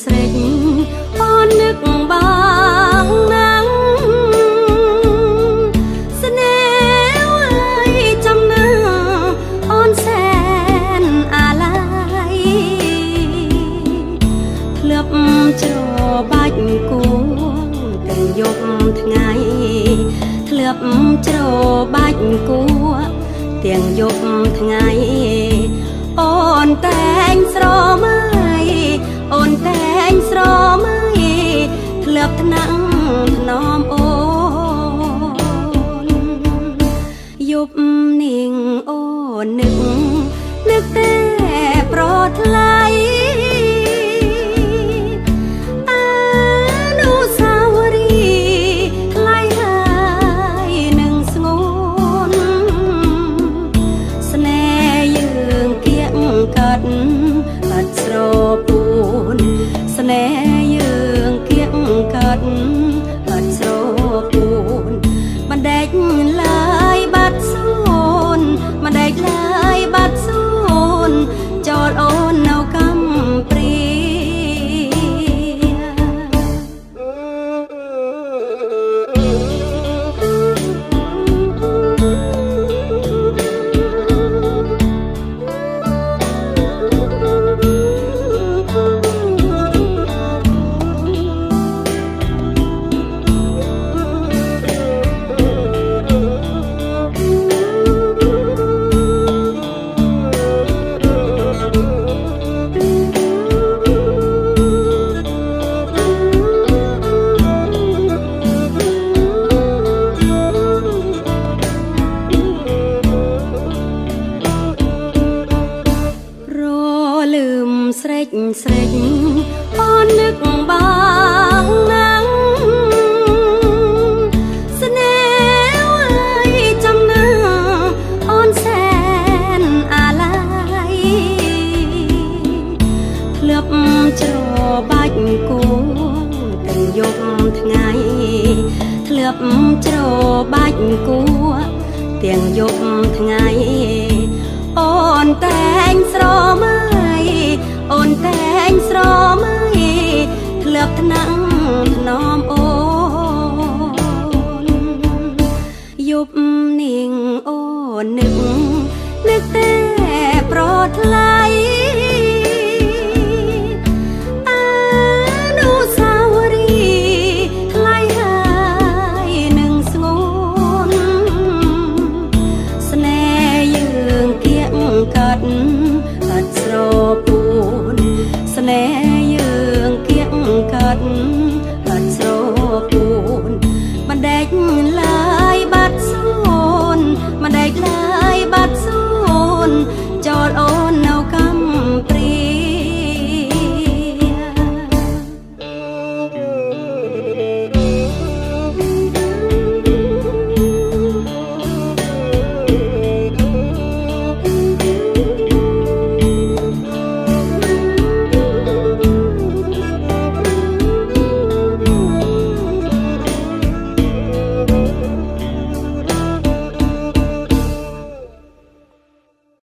ស្រេចអូននឹកបងណាំងស្នេហ៍ហើយចំណងអូនសែនអាឡ័យធ្លាប់ច្របាច់គួងទាំងយប់ថ្ងៃធ្លាប់ច្របាច់គួងទាំងយប់ថ្ងៃអូនតែងស្រមៃអូនតែងស្រមៃធ្លាប់ថ្នាក់ថ្នមអូនយប់នាងអូននឹកតែប្រថ្លៃអនុស្សាវរីយ៍ថ្លៃហើយនឹងស្ងួនស្នេហ៍យើងគៀកកាត់អត់ស្រពួនស្នេហ៍យើងគៀកកាត់អត់ស្រពួនមិនដេចឡើយបាត់សូនមិនដេចឡើយបាត់សូនចូលអូននៅកំព្រាស្រេចអូននឹកបងណាំងស្នេហ៍ហើយចំណងអូនសែនអាឡ័យធ្លាប់ច្របាច់គួងទាំងយប់ថ្ងៃធ្លាប់ច្របាច់គួងទាំងយប់ថ្ងៃអូនតែងស្រមៃអូនតែងស្រមៃធ្លាប់ថ្នាក់ថ្នមអូនយប់នាងអូននឹកតែប្រថ្លៃអនុស្សាវរីយ៍ថ្លៃហើយនឹងស្ងួនស្នេហ៍យើងគៀកកាត់អត់ស្រពួនស្នេហ៍យើងគៀកកាត់អត់ស្រពួនមិនដេចឡើ